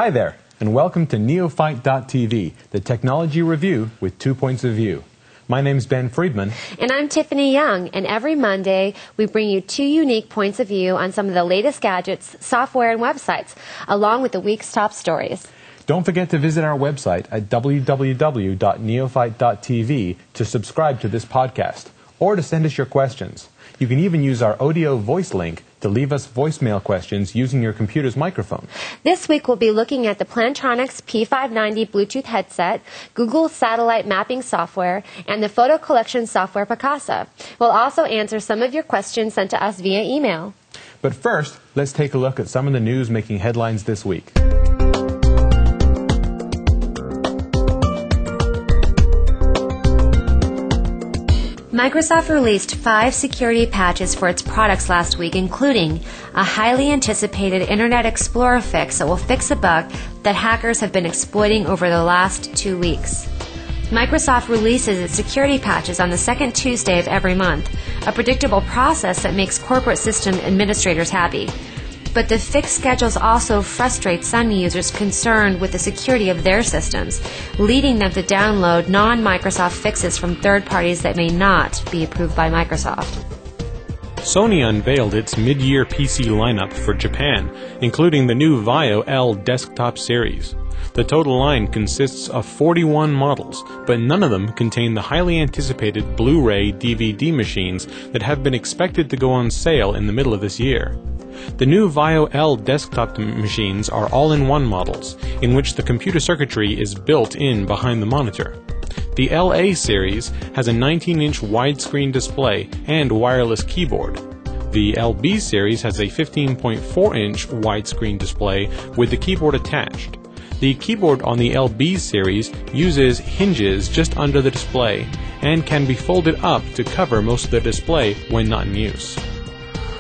Hi there, and welcome to Neophyte.tv, the technology review with 2 points of view. My name's Ben Friedman. And I'm Tiffany Young, and every Monday we bring you 2 unique points of view on some of the latest gadgets, software, and websites, along with the week's top stories. Don't forget to visit our website at www.neophyte.tv to subscribe to this podcast, or to send us your questions. You can even use our audio voice link to leave us voicemail questions using your computer's microphone. This week we'll be looking at the Plantronics P590 Bluetooth headset, Google satellite mapping software, and the photo collection software Picasa. We'll also answer some of your questions sent to us via email. But first, let's take a look at some of the news making headlines this week. Microsoft released 5 security patches for its products last week, including a highly anticipated Internet Explorer fix that will fix a bug that hackers have been exploiting over the last 2 weeks. Microsoft releases its security patches on the second Tuesday of every month, a predictable process that makes corporate system administrators happy. But the fix schedules also frustrate some users concerned with the security of their systems, leading them to download non-Microsoft fixes from third parties that may not be approved by Microsoft. Sony unveiled its mid-year PC lineup for Japan, including the new Vaio L desktop series. The total line consists of 41 models, but none of them contain the highly anticipated Blu-ray DVD machines that have been expected to go on sale in the middle of this year. The new Vaio L desktop machines are all-in-one models, in which the computer circuitry is built in behind the monitor. The LA series has a 19-inch widescreen display and wireless keyboard. The LB series has a 15.4-inch widescreen display with the keyboard attached. The keyboard on the LB series uses hinges just under the display and can be folded up to cover most of the display when not in use.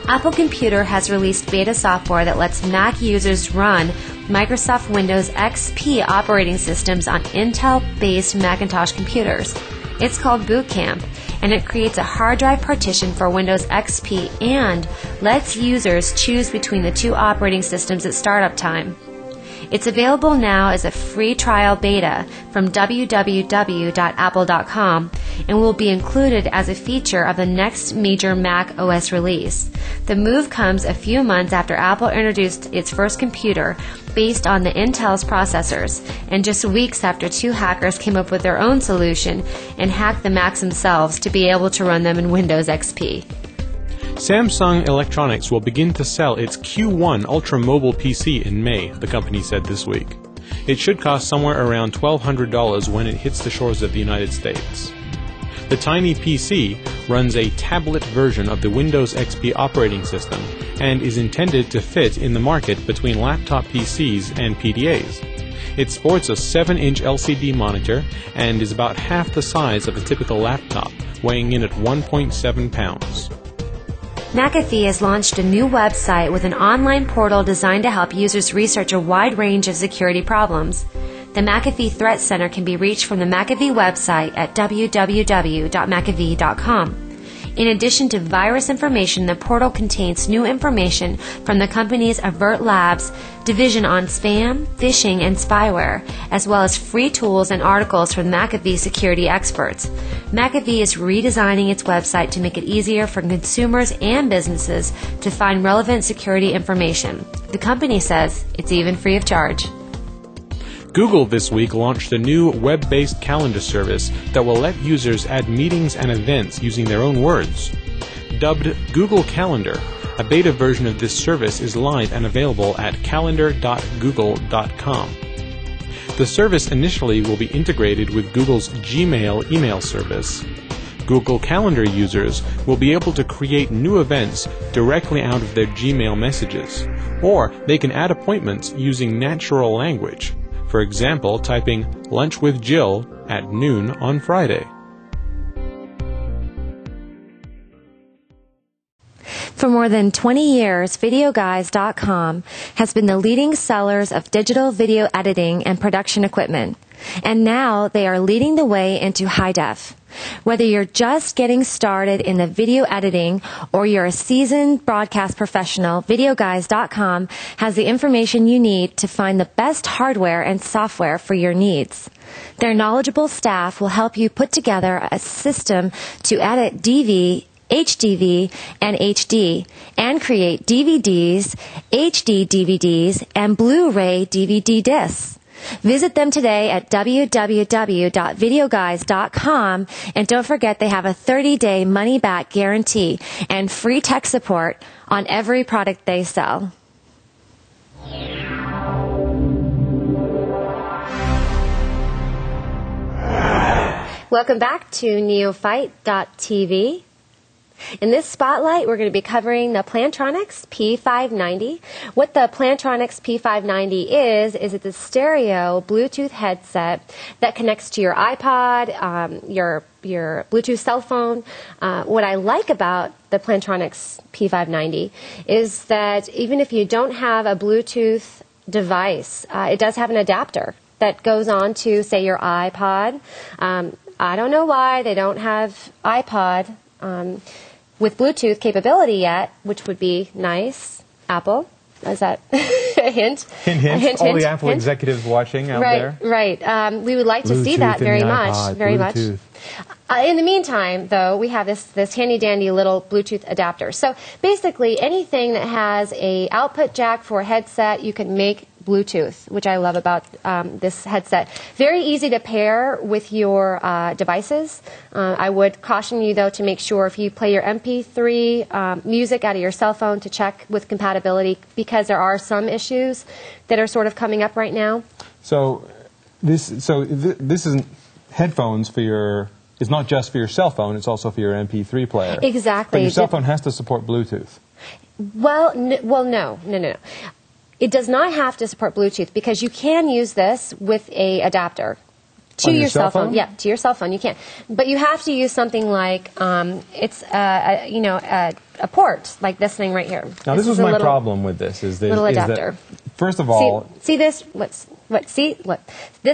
Apple Computer has released beta software that lets Mac users run Microsoft Windows XP operating systems on Intel-based Macintosh computers. It's called Boot Camp, and it creates a hard drive partition for Windows XP and lets users choose between the 2 operating systems at startup time. It's available now as a free trial beta from www.apple.com and will be included as a feature of the next major Mac OS release. The move comes a few months after Apple introduced its first computer based on the Intel's processors, and just weeks after 2 hackers came up with their own solution and hacked the Macs themselves to be able to run them in Windows XP. Samsung Electronics will begin to sell its Q1 Ultra Mobile PC in May, the company said this week. It should cost somewhere around $1,200 when it hits the shores of the United States. The tiny PC runs a tablet version of the Windows XP operating system and is intended to fit in the market between laptop PCs and PDAs. It sports a 7-inch LCD monitor and is about half the size of a typical laptop, weighing in at 1.7 pounds. McAfee has launched a new website with an online portal designed to help users research a wide range of security problems. The McAfee Threat Center can be reached from the McAfee website at www.mcafee.com. In addition to virus information, the portal contains new information from the company's Avert Labs division on spam, phishing, and spyware, as well as free tools and articles from McAfee security experts. McAfee is redesigning its website to make it easier for consumers and businesses to find relevant security information. The company says it's even free of charge. Google this week launched a new web-based calendar service that will let users add meetings and events using their own words. Dubbed Google Calendar, a beta version of this service is live and available at calendar.google.com. The service initially will be integrated with Google's Gmail email service. Google Calendar users will be able to create new events directly out of their Gmail messages, or they can add appointments using natural language. For example, typing lunch with Jill at noon on Friday. For more than 20 years, VideoGuys.com has been the leading sellers of digital video editing and production equipment. And now they are leading the way into high def. Whether you're just getting started in the video editing or you're a seasoned broadcast professional, Videoguys.com has the information you need to find the best hardware and software for your needs. Their knowledgeable staff will help you put together a system to edit DV, HDV, and HD, and create DVDs, HD DVDs, and Blu-ray DVD discs. Visit them today at www.videoguys.com, and don't forget they have a 30-day money-back guarantee and free tech support on every product they sell. Welcome back to Neophyte.tv. In this spotlight, we're going to be covering the Plantronics P590. What the Plantronics P590 is it's a stereo Bluetooth headset that connects to your iPod, your Bluetooth cell phone. What I like about the Plantronics P590 is that even if you don't have a Bluetooth device, it does have an adapter that goes on to, say, your iPod. I don't know why they don't have iPod with Bluetooth capability yet, which would be nice. Apple, is that a hint? Hint. All the Apple executives watching out there. Right. We would like to see that very much. Very much. In the meantime, though, we have this handy-dandy little Bluetooth adapter. So basically, anything that has a output jack for a headset, you can make Bluetooth, which I love about this headset. Very easy to pair with your devices. I would caution you, though, to make sure if you play your MP3 music out of your cell phone to check with compatibility, because there are some issues that are sort of coming up right now. So this isn't headphones for your. It's not just for your cell phone. It's also for your MP3 player. Exactly. But your cell phone has to support Bluetooth. Well, no. It does not have to support Bluetooth because you can use this with a adapter to your cell phone. Yeah, to your cell phone you can, but you have to use something like it's a port like this thing right here. Now this was my problem with this is little adapter. That, first of all, see this? This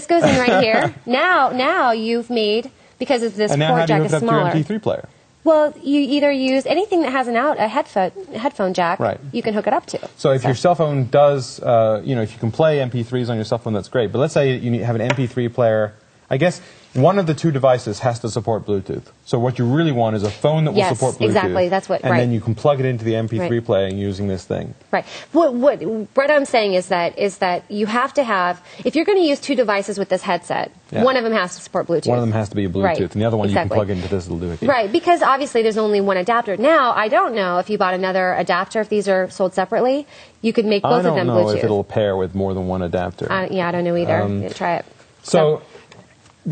goes in right here. Now you've made, because it's this port jack is smaller. And now how do you hook up to your MP3 player? Well, you either use anything that has a headphone jack, right. You can hook it up to. So if your cell phone does, if you can play MP3s on your cell phone, that's great. But let's say you have an MP3 player. I guess one of the two devices has to support Bluetooth. So what you really want is a phone that will support Bluetooth. Exactly. That's what. And then you can plug it into the MP3 player using this thing. Right. What I'm saying is that you have to have, if you're going to use two devices with this headset, one of them has to support Bluetooth. One of them has to be Bluetooth, right. And the other one exactly. you can plug into this. It'll do it. Right. Because obviously there's only one adapter. Now I don't know if you bought another adapter. If these are sold separately, you could make both of them Bluetooth. I don't know if it'll pair with more than one adapter. Yeah, I don't know either. Try it. So.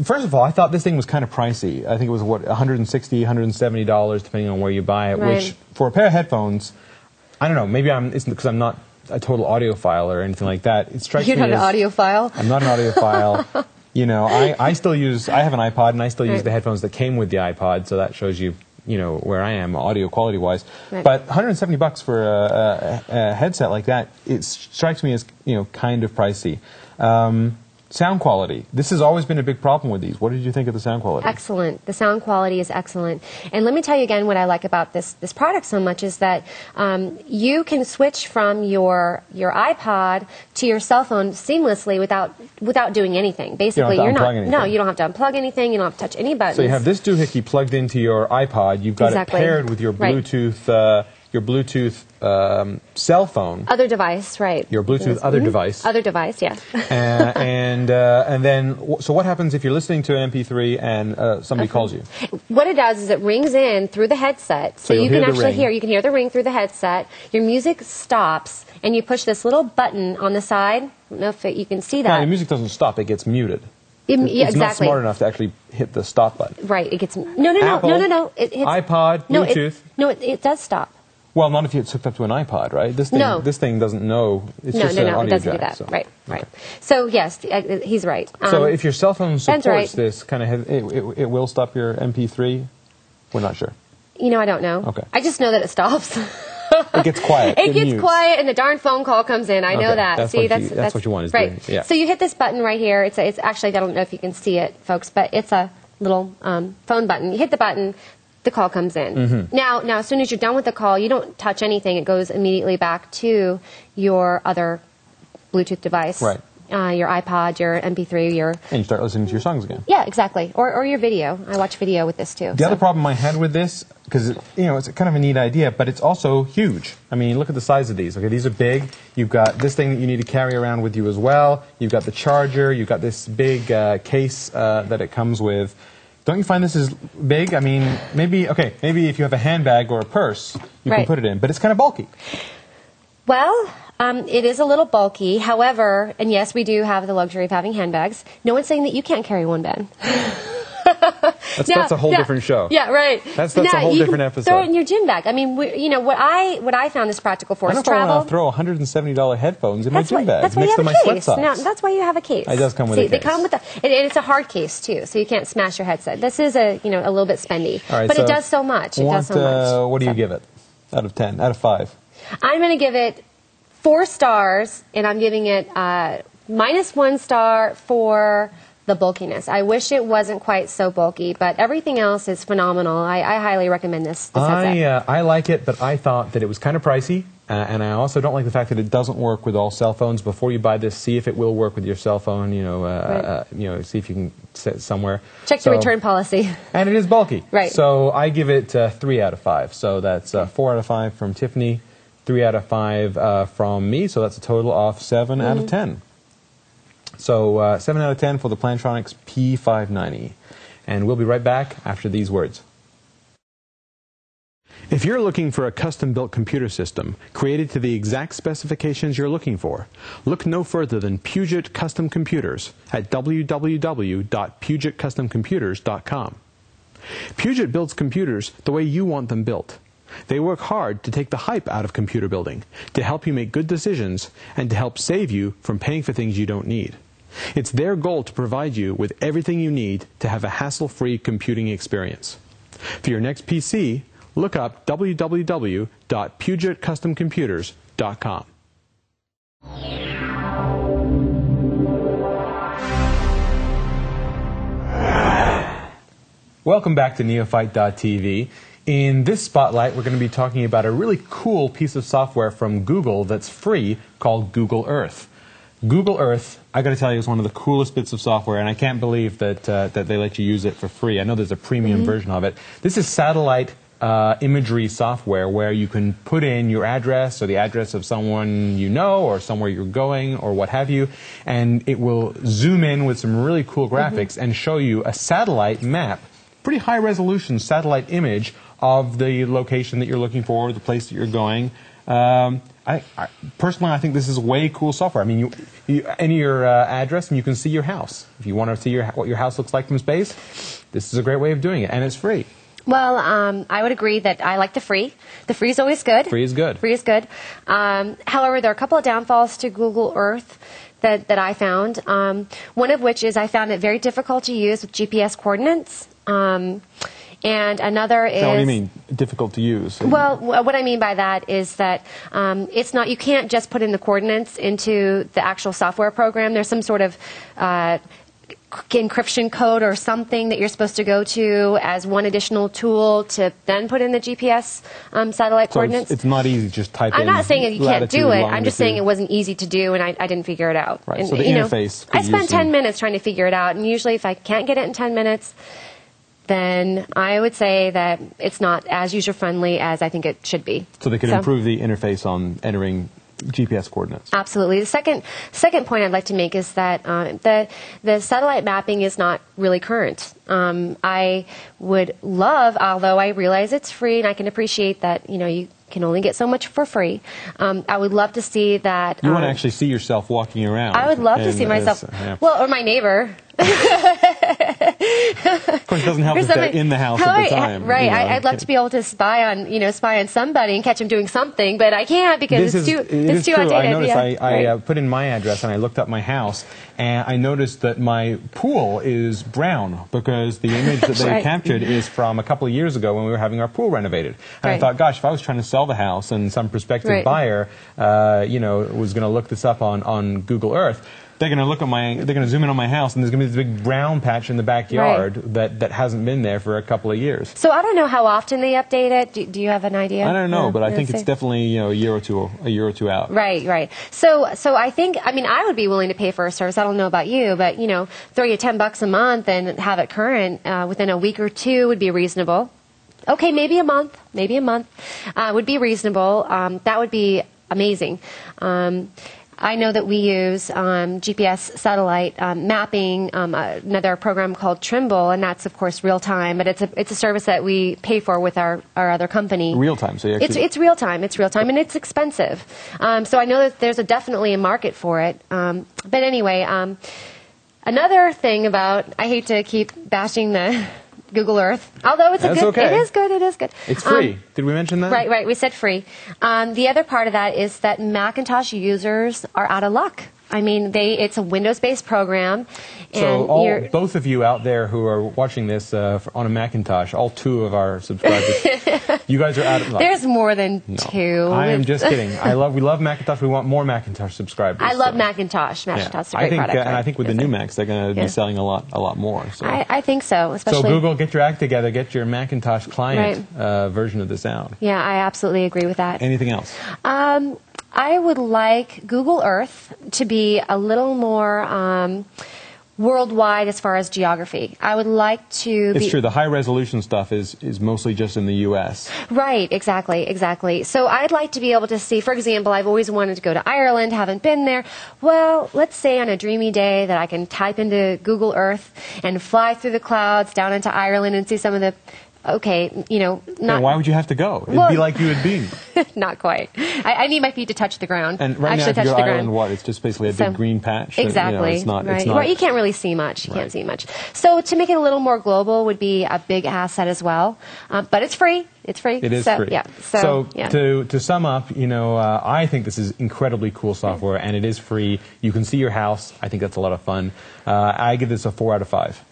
First of all, I thought this thing was kind of pricey. I think it was, $160, $170, depending on where you buy it, which, for a pair of headphones, I don't know, maybe it's because I'm not a total audiophile or anything like that. It strikes me as... You're not an audiophile? I'm not an audiophile. I still use... I have an iPod, and I still use the headphones that came with the iPod, so that shows you, where I am audio quality-wise. Right. But $170 for a headset like that, it strikes me as, kind of pricey. Sound quality. This has always been a big problem with these. What did you think of the sound quality? Excellent. The sound quality is excellent. And let me tell you again what I like about this product so much is that you can switch from your iPod to your cell phone seamlessly without doing anything. Basically, you don't have to unplug anything. No, you don't have to unplug anything. You don't have to touch any buttons. So you have this doohickey plugged into your iPod. You've got it paired with your Bluetooth cell phone. Other device, right. Your Bluetooth other device. Other device, yes. and then, so what happens if you're listening to an MP3 and somebody calls you? What it does is it rings in through the headset. So you can actually hear. You can hear the ring through the headset. Your music stops, and you push this little button on the side. I don't know if you can see that. No, your music doesn't stop. It gets muted. It's not smart enough to actually hit the stop button. Right. It gets... Apple, No. iPod, Bluetooth. It does stop. Well, not if it's hooked up to an iPod, right? This thing doesn't know. It's just an audio it doesn't jack, do that. So. Right. So yes, he's right. So if your cell phone supports this kind of, it will stop your MP3. We're not sure. I don't know. Okay. I just know that it stops. It gets quiet. It gets quiet, and the darn phone call comes in. I know that. That's See, that's what you want. Is right. Yeah. So you hit this button right here. It's actually, I don't know if you can see it, folks, but it's a little phone button. You hit the button, the call comes in. Mm-hmm. Now, as soon as you're done with the call, you don't touch anything. It goes immediately back to your other Bluetooth device. Right. Your iPod, your MP3, your... And you start listening to your songs again. Yeah, exactly. Or your video. I watch video with this, too. The other problem I had with this, because, it's kind of a neat idea, but it's also huge. I mean, look at the size of these. Okay, these are big. You've got this thing that you need to carry around with you as well. You've got the charger. You've got this big case that it comes with. Don't you find this is big? I mean, maybe if you have a handbag or a purse, you can put it in, but it's kind of bulky. Well, it is a little bulky. However, and yes, we do have the luxury of having handbags. No one's saying that you can't carry one, Ben. That's a whole different show. Yeah, right. That's a whole different episode. Throw it in your gym bag. I mean, what I found this practical for is travel. I don't throw $170 headphones in my gym bag next to my sweat socks. Now, that's why you have a case. It does come with a case. They come with it's a hard case too, so you can't smash your headset. This is a little bit spendy, but it does so much. What do you give it out of 10? Out of 5? I'm going to give it 4 stars, and I'm giving it -1 star for the bulkiness. I wish it wasn't quite so bulky, but everything else is phenomenal. I highly recommend this headset. I like it, but I thought that it was kind of pricey, and I also don't like the fact that it doesn't work with all cell phones. Before you buy this, see if it will work with your cell phone. See if you can set it somewhere. Check the return policy. And it is bulky. Right. So I give it 3 out of 5. So that's 4 out of 5 from Tiffany, 3 out of 5 from me. So that's a total of 7 out of 10. So 7 out of 10 for the Plantronics P590. And we'll be right back after these words. If you're looking for a custom-built computer system created to the exact specifications you're looking for, look no further than Puget Custom Computers at www.pugetcustomcomputers.com. Puget builds computers the way you want them built. They work hard to take the hype out of computer building, to help you make good decisions, and to help save you from paying for things you don't need. It's their goal to provide you with everything you need to have a hassle-free computing experience. For your next PC, look up www.pugetcustomcomputers.com. Welcome back to Neophyte.tv. In this spotlight, we're going to be talking about a really cool piece of software from Google that's free called Google Earth. Google Earth, I got to tell you, is one of the coolest bits of software, and I can't believe that that they let you use it for free. I know there's a premium version of it. This is satellite imagery software where you can put in your address or the address of someone you know or somewhere you're going or what have you, and it will zoom in with some really cool graphics and show you a satellite map, pretty high resolution satellite image of the location that you're looking for, the place that you're going. Personally, I think this is way cool software. I mean, you enter your address and you can see your house. If you want to see what your house looks like from space, this is a great way of doing it, and it's free. Well, I would agree that I like the free. The free is always good. Free is good. Free is good. However, there are a couple of downfalls to Google Earth that I found. One of which is I found it very difficult to use with GPS coordinates. And another is... Now, what do you mean, difficult to use? Well, what I mean by that is that it's not, you can't just put in the coordinates into the actual software program. There's some sort of encryption code or something that you're supposed to go to as one additional tool to then put in the GPS satellite coordinates. It's not easy to just type in. I'm not saying that you can't do it. I'm just saying it wasn't easy to do, and I didn't figure it out. Right, and, so the interface... I spent 10 minutes trying to figure it out, and usually if I can't get it in 10 minutes... then I would say that it's not as user-friendly as I think it should be. So they could improve the interface on entering GPS coordinates. Absolutely. The second point I'd like to make is that the satellite mapping is not really current. I would love, although I realize it's free and I can appreciate that, you can only get so much for free. I would love to see that... You want to actually see yourself walking around. I would love to see myself. Yeah. Well, or my neighbor. Of course, it doesn't help if they're in the house at the time. Right. You know, I'd love to be able to spy on somebody and catch them doing something, but I can't because it's too outdated. I noticed I put in my address and I looked up my house, and I noticed that my pool is brown because the image that they captured is from a couple of years ago when we were having our pool renovated. And I thought, gosh, if I was trying to sell the house and some prospective buyer, was going to look this up on Google Earth, they're going to zoom in on my house, and there's going to be this big brown patch in the backyard that hasn't been there for a couple of years. So I don't know how often they update it. Do you have an idea? I don't know, but I think it's definitely a year or two out. Right. So I think, I would be willing to pay for a service. I don't know about you, but throw you $10 a month and have it current within a week or two would be reasonable. Okay, maybe a month would be reasonable. That would be amazing. I know that we use GPS satellite mapping, another program called Trimble, and that's of course real time. But it's a service that we pay for with our other company. Real time, so it's real time. It's real time, and it's expensive. So I know that there's definitely a market for it. But anyway, another thing about, I hate to keep bashing the Google Earth, although it is good. It's free. Did we mention that? Right. We said free. The other part of that is that Macintosh users are out of luck. It's a Windows-based program. So both of you out there who are watching this on a Macintosh, all two of our subscribers, you guys are out of luck. There's more than two. I am just kidding. We love Macintosh. We want more Macintosh subscribers. I love Macintosh. Macintosh is a great product. And I think with the new Macs, they're going to be selling a lot more. So. I think so. Especially. So Google, get your act together. Get your Macintosh client version of this out. Yeah, I absolutely agree with that. Anything else? I would like Google Earth to be a little more worldwide as far as geography. I would like to It's true. The high-resolution stuff is mostly just in the U.S. Right, exactly. So I'd like to be able to see, for example, I've always wanted to go to Ireland, haven't been there. Well, let's say on a dreamy day that I can type into Google Earth and fly through the clouds down into Ireland and see some of the... not... why would you have to go? It'd be like you had been. Not quite. I need my feet to touch the ground. And right now, if you go to Ireland, it's just basically a big green patch. Exactly. It's not. You can't really see much. You can't see much. So to make it a little more global would be a big asset as well. But it's free. It's free. It is free. Yeah. To sum up, I think this is incredibly cool software, and it is free. You can see your house. I think that's a lot of fun. I give this a 4 out of 5.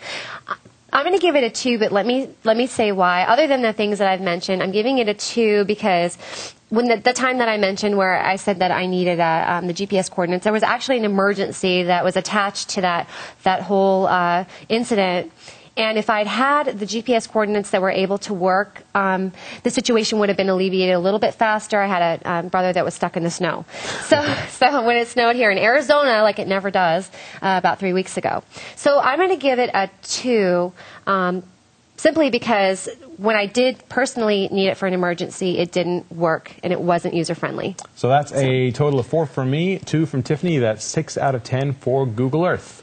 I'm going to give it a 2, but let me say why. Other than the things that I've mentioned, I'm giving it a 2 because when the time that I mentioned where I said that I needed the GPS coordinates, there was actually an emergency that was attached to that whole incident. And if I'd had the GPS coordinates that were able to work, the situation would have been alleviated a little bit faster. I had a brother that was stuck in the snow. So when it snowed here in Arizona, like it never does, about 3 weeks ago. So I'm going to give it a 2, simply because when I did personally need it for an emergency, it didn't work and it wasn't user-friendly. So that's a total of 4 from me, 2 from Tiffany. That's 6 out of 10 for Google Earth.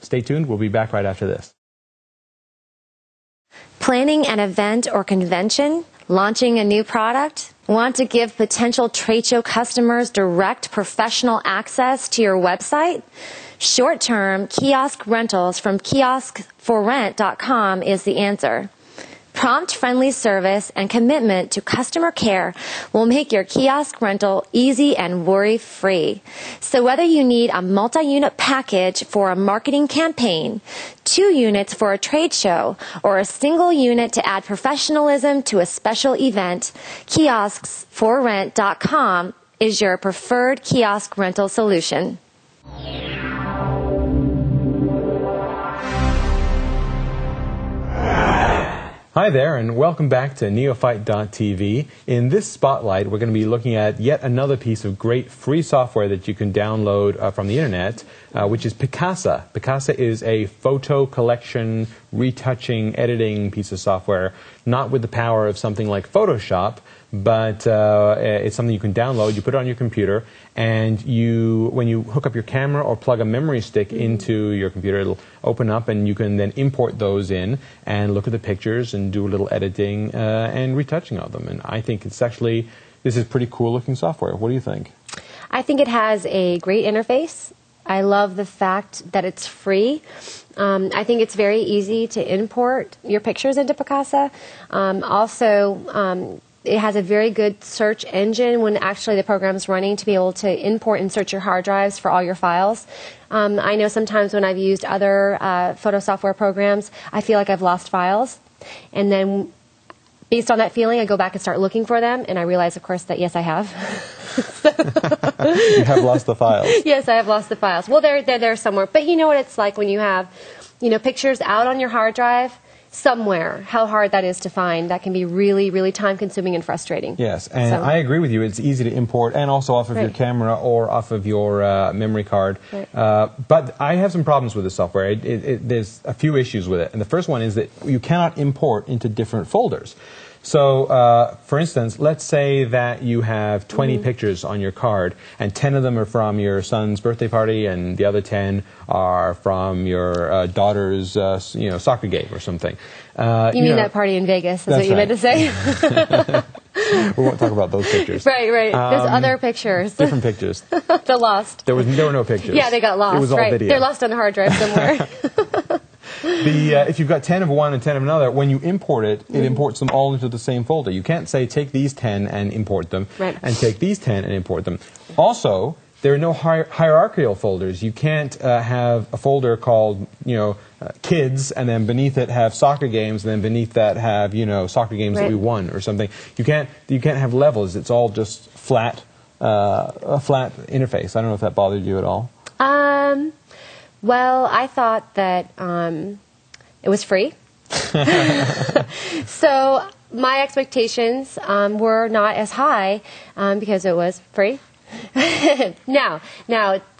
Stay tuned. We'll be back right after this. Planning an event or convention? Launching a new product? Want to give potential trade show customers direct professional access to your website? Short-term kiosk rentals from kioskforrent.com is the answer. Prompt, friendly service and commitment to customer care will make your kiosk rental easy and worry-free. So whether you need a multi-unit package for a marketing campaign, 2 units for a trade show, or a single unit to add professionalism to a special event, kioskforrent.com is your preferred kiosk rental solution. Hi there, and welcome back to Neophyte.tv. In this spotlight, we're going to be looking at yet another piece of great free software that you can download from the internet, which is Picasa. Picasa is a photo collection, retouching, editing piece of software, not with the power of something like Photoshop, but it's something you can download. You put it on your computer, and when you hook up your camera or plug a memory stick into your computer, it'll open up, and you can then import those in and look at the pictures and do a little editing and retouching of them. And I think this is pretty cool looking software. What do you think? I think it has a great interface. I love the fact that it's free. I think it's very easy to import your pictures into Picasa. Also, it has a very good search engine when actually the program's running to be able to import and search your hard drives for all your files. I know sometimes when I've used other photo software programs, I feel like I've lost files. And then based on that feeling, I go back and start looking for them, and I realize, of course, that yes, I have. You have lost the files. Yes, I have lost the files. Well, they're there somewhere. But you know what it's like when you have, pictures out on your hard drive somewhere, how hard that is to find. That can be really, really time-consuming and frustrating. Yes, and I agree with you. It's easy to import and also off of your camera or off of your memory card. Right. But I have some problems with the software. There's a few issues with it. And the first one is that you cannot import into different folders. So, for instance, let's say that you have 20 pictures on your card, and 10 of them are from your son's birthday party, and the other 10 are from your daughter's, soccer game or something. You mean that party in Vegas, is what you meant to say? We won't talk about those pictures. Right. There's other pictures. Different pictures. They're lost. There were no pictures. Yeah, they got lost. It was all video. They're lost on a hard drive somewhere. If you've got 10 of one and 10 of another, when you import it, it imports them all into the same folder. You can't say take these 10 and import them, and take these 10 and import them. Also, there are no hierarchical folders. You can't have a folder called, kids, and then beneath it have soccer games, and then beneath that have, soccer games that we won or something. You can't have levels. It's all just flat, a flat interface. I don't know if that bothered you at all. Well, I thought that it was free. So my expectations were not as high because it was free. Now,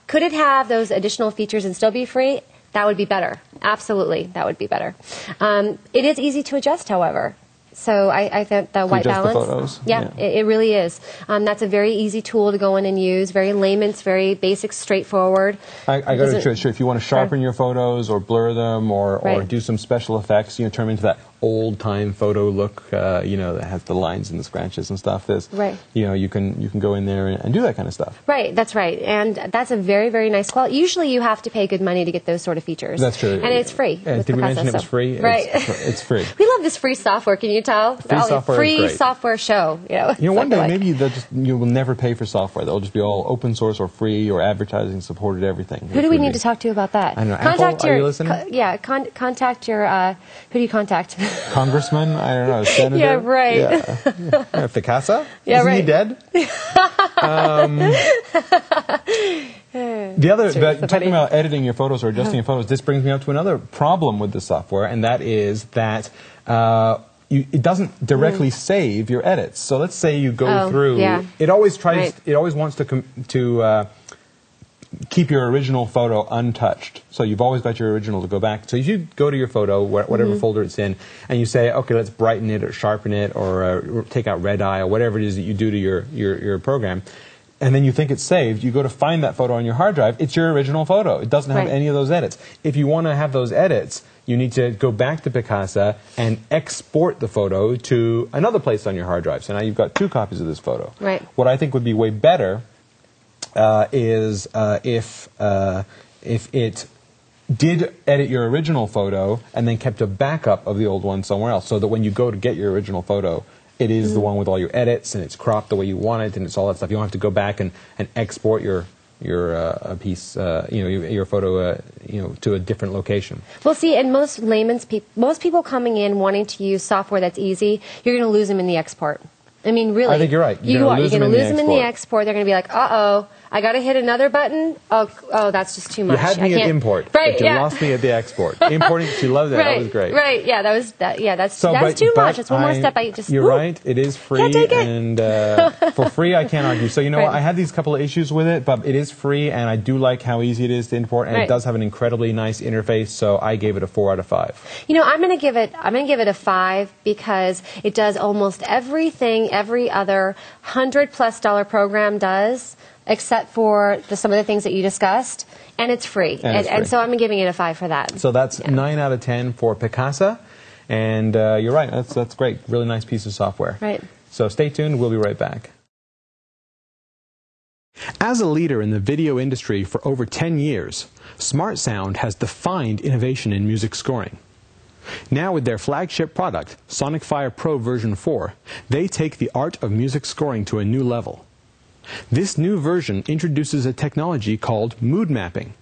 could it have those additional features and still be free? That would be better. Absolutely, that would be better. It is easy to adjust, however. So I think the white balance. The photos. Yeah, it really is. That's a very easy tool to go in and use. Very layman's, very basic, straightforward. I got to sure if you want to sharpen your photos or blur them or do some special effects, turn them into that old-time photo look, that has the lines and the scratches and stuff. You can go in there and do that kind of stuff. Right, that's right. And that's a very, very nice quality. Usually you have to pay good money to get those sort of features. That's true. And it's free. Did we mention it was free? Right. It's free. We love this free software, can you tell? Free software is great. Software show. One day maybe you will never pay for software. They'll just be all open source or free or advertising supported everything. Who do we need to talk to about that? I don't know. Apple, are you listening? Contact your, who do you contact? Congressman? I don't know. Senator? Yeah, right. Yeah. Picasa? Yeah, Isn't he dead? Talking about editing your photos or adjusting your photos, this brings me up to another problem with the software, and that is that it doesn't directly save your edits. So let's say you go through. Yeah. It always tries. It always wants to keep your original photo untouched. So you've always got your original to go back. So if you go to your photo, whatever folder it's in, and you say, okay, let's brighten it or sharpen it or take out red eye or whatever it is that you do to your program, and then you think it's saved, you go to find that photo on your hard drive, it's your original photo. It doesn't have any of those edits. If you want to have those edits, you need to go back to Picasa and export the photo to another place on your hard drive. So now you've got 2 copies of this photo. Right. What I think would be way better is if it did edit your original photo and then kept a backup of the old one somewhere else, so that when you go to get your original photo, it is the one with all your edits and it's cropped the way you want it and it's all that stuff. You don't have to go back and export your piece, your photo, to a different location. Well, see, and most people coming in wanting to use software that's easy, you're going to lose them in the export. I mean, really. I think you're right. You're going to lose them in the export. They're going to be like, uh-oh, I got to hit another button. Oh, that's just too much. You had me at import. Right, but you lost me at the export. Importing, she loved that. That was great. Right, yeah, that's too much. That's one more step. You're right. It is free. Can't take it. And for free, I can't argue. So, what? I had these couple of issues with it, but it is free, and I do like how easy it is to import, and it does have an incredibly nice interface, so I gave it a 4 out of 5. I'm going to give it a 5 because it does almost everything every other $100+ program does, except for some of the things that you discussed, and it's free. And so I'm giving it a 5 for that. So that's 9 out of 10 for Picasa, and you're right, that's great. Really nice piece of software. Right. So stay tuned, we'll be right back. As a leader in the video industry for over 10 years, Smart Sound has defined innovation in music scoring. Now with their flagship product, SonicFire Pro version 4, they take the art of music scoring to a new level. This new version introduces a technology called mood mapping.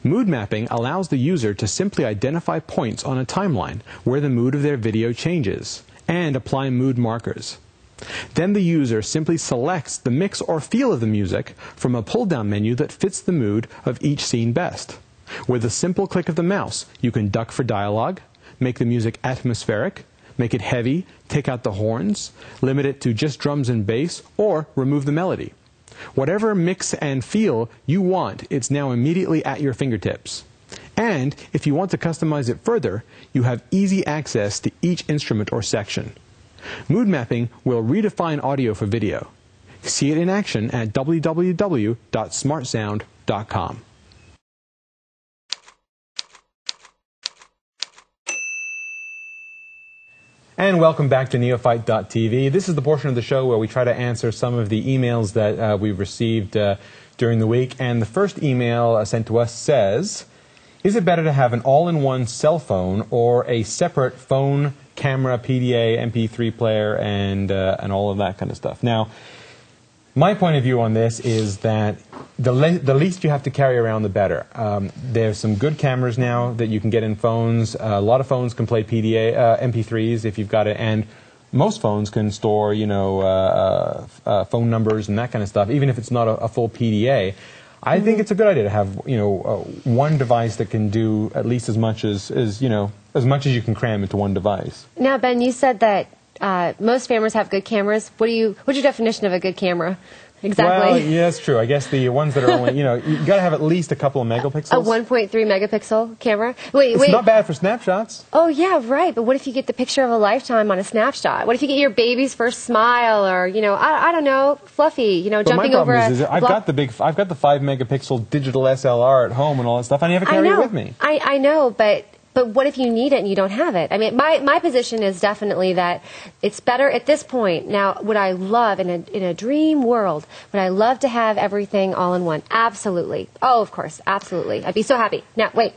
Mood mapping allows the user to simply identify points on a timeline where the mood of their video changes, and apply mood markers. Then the user simply selects the mix or feel of the music from a pull-down menu that fits the mood of each scene best. With a simple click of the mouse, you can duck for dialogue, make the music atmospheric, make it heavy, take out the horns, limit it to just drums and bass, or remove the melody. Whatever mix and feel you want, it's now immediately at your fingertips. And if you want to customize it further, you have easy access to each instrument or section. Mood mapping will redefine audio for video. See it in action at www.smartsound.com. And welcome back to Neophyte.tv. This is the portion of the show where we try to answer some of the emails that we've received during the week. And the first email sent to us says, is it better to have an all-in-one cell phone or a separate phone, camera, PDA, MP3 player, and all of that kind of stuff? Now, my point of view on this is that the least you have to carry around, the better. There's some good cameras now that you can get in phones. A lot of phones can play PDA, MP3s if you've got it, and most phones can store, phone numbers and that kind of stuff, even if it's not a full PDA. I think it's a good idea to have, one device that can do at least as much as much as you can cram into one device. Now, Ben, you said that most cameras have good cameras. What's your definition of a good camera? Exactly. Well, yeah, that's true. I guess the ones that are only, you got to have at least a couple of megapixels. A 1.3 megapixel camera? Wait. It's not bad for snapshots. Oh, yeah, right. But what if you get the picture of a lifetime on a snapshot? What if you get your baby's first smile or, I don't know, Fluffy, jumping over a... I've got the 5 megapixel digital SLR at home and all that stuff. I never carry it with me. I know, but what if you need it and you don't have it? I mean, my position is definitely that it's better at this point. Now, would I love, in a dream world, would I love to have everything all in one? Absolutely. Oh, of course, absolutely. I'd be so happy. Now, wait.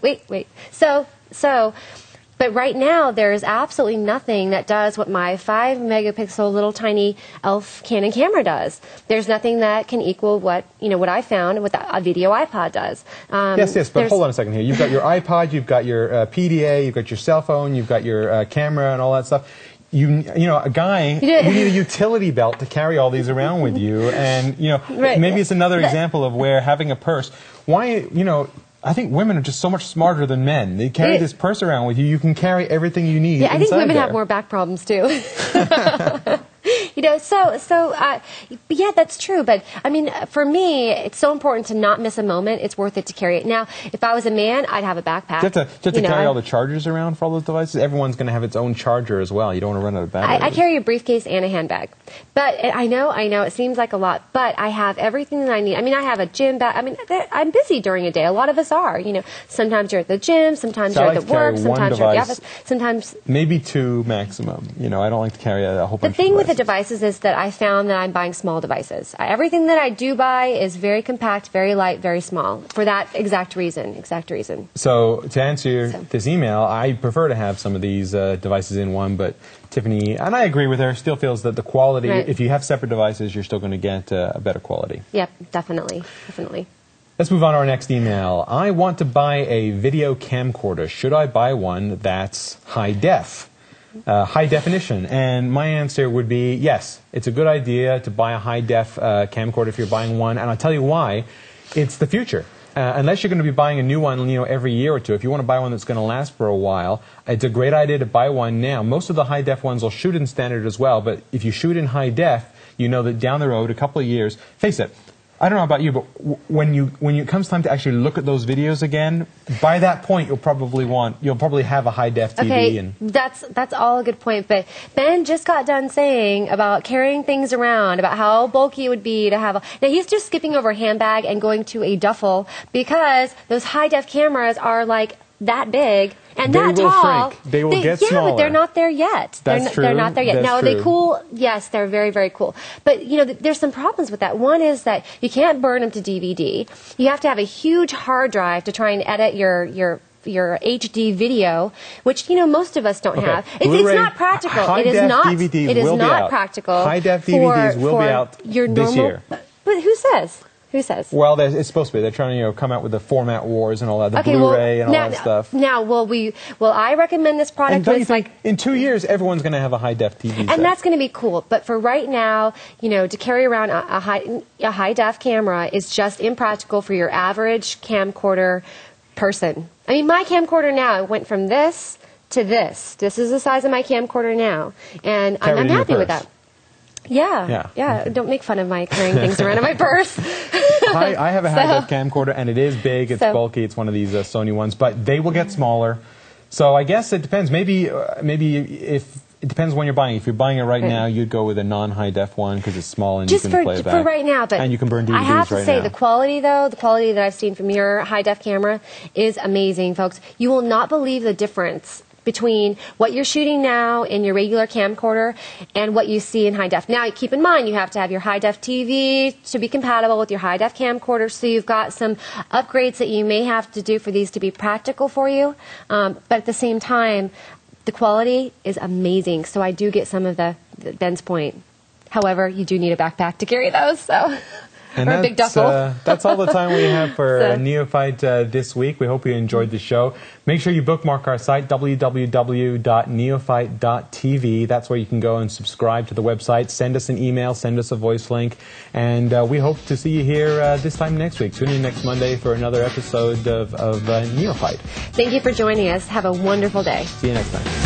But right now, there's absolutely nothing that does what my 5 megapixel little tiny e.l.f. Canon camera does. There's nothing that can equal what I found what a video iPod does. Yes, but hold on a second here. You've got your iPod, you've got your PDA, you've got your cell phone, you've got your camera and all that stuff. You need a utility belt to carry all these around with you, and right. Maybe it's another example of where having a purse. Why I think women are just so much smarter than men. They carry this purse around with you. You can carry everything you need. Yeah, I think women there. have more back problems too. Yeah, that's true. But I mean, for me, it's so important to not miss a moment. It's worth it to carry it. Now, if I was a man, I'd have a backpack. Do you have to carry all the chargers around for all those devices? Everyone's going to have its own charger as well. You don't want to run out of batteries. I carry a briefcase and a handbag. But I know, it seems like a lot, but I have everything that I need. I mean, I have a gym bag. I mean, I'm busy during a day. A lot of us are. Sometimes you're at the gym, sometimes you're at the work, sometimes you're at the office, sometimes... Maybe 2 maximum. I don't like to carry a whole bunch of devices. The thing with the devices is that I found that I'm buying small devices. Everything that I do buy is very compact, very light, very small, for that exact reason. So, to answer this email, I prefer to have some of these devices in one, but Tiffany, and I agree with her, still feels that the quality, if you have separate devices, you're still going to get a better quality. Yep, definitely. Let's move on to our next email. I want to buy a video camcorder. Should I buy one that's high definition? And my answer would be yes. It's a good idea to buy a high-def camcorder if you're buying one, and I'll tell you why. It's the future. Unless you're going to be buying a new one, every year or two. If you want to buy one that's going to last for a while, it's a great idea to buy one now. Most of the high-def ones will shoot in standard as well, but if you shoot in high-def, you know that down the road, a couple of years, face it, I don't know about you, but when it comes time to actually look at those videos again, by that point you'll probably have a high def TV. Okay, that's all a good point. But Ben just got done saying about carrying things around, about how bulky it would be to have. Now he's just skipping over a handbag and going to a duffel because those high def cameras are like that big and They that will tall. shrink. They will get yeah, smaller. but they're not there yet. That's true. They're not there yet. That's Now, are they true. cool? Yes, they're very, very cool. But, you know, there's some problems with that. One is that you can't burn them to DVD. You have to have a huge hard drive to try and edit your HD video, which, you know, most of us don't have. It's not practical. It is not. DVDs it is will be not out. practical. High-def DVDs will be out your this normal, year. But who says? Who says? Well, it's supposed to be. They're trying to, you know, come out with the format wars and all that, the Blu-ray and all that stuff. Now, I recommend this product. And don't you it's think like in 2 years everyone's going to have a high-def TV set? and that's going to be cool. But for right now, you know, to carry around a high-def camera is just impractical for your average camcorder person. I mean, my camcorder now went from this to this. This is the size of my camcorder now, and I'm happy with that. Yeah. Don't make fun of my carrying things around in my purse. I have a high-def camcorder, and it is big, it's bulky, it's one of these Sony ones, but they will get smaller. So I guess it depends. Maybe if it depends when you're buying. If you're buying it right now, you'd go with a non-high-def one because it's small and just you can play it back. For right now, but and you can burn DVDs I have to say, now. the quality that I've seen from your high-def camera is amazing, folks. You will not believe the difference between what you're shooting now in your regular camcorder and what you see in high def. Now, keep in mind, you have to have your high def TV to be compatible with your high def camcorder, so you've got some upgrades that you may have to do for these to be practical for you. But at the same time, the quality is amazing, so I do get some of the Ben's point. However, you do need a backpack to carry those, so... And or a big duffel. That's all the time we have for Neophyte this week. We hope you enjoyed the show. Make sure you bookmark our site, www.neophyte.tv. That's where you can go and subscribe to the website. Send us an email, send us a voice link. And we hope to see you here this time next week. Tune in next Monday for another episode of Neophyte. Thank you for joining us. Have a wonderful day. See you next time.